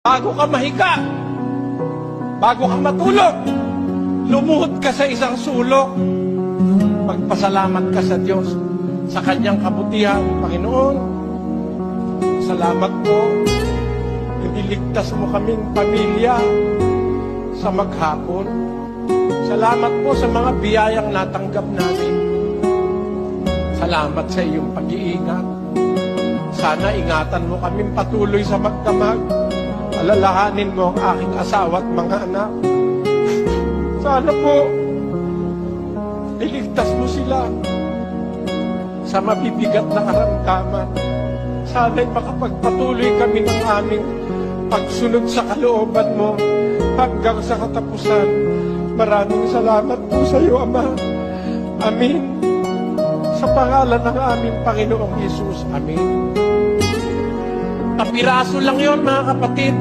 Bago ka mahiga, bago ka matulog, lumuhod ka sa isang sulok. Magpasalamat ka sa Diyos, sa Kanyang kabutihan. Panginoon, salamat po. Iniligtas mo kaming pamilya sa maghapon. Salamat po sa mga biyayang natanggap namin. Salamat sa iyong pag-iingat. Sana ingatan mo kaming patuloy sa magdamag. Alalahanin mo ang aking asawa at mga anak. Sana po, iligtas mo sila sa mabibigat na karamdaman. Sana'y makapagpatuloy kami ng aming pagsunod sa kalooban mo hanggang sa katapusan. Maraming salamat po sa iyo, Ama. Amin. Sa pangalan ng aming Panginoong Hesus. Amin. Kapiraso lang yon, mga kapatid.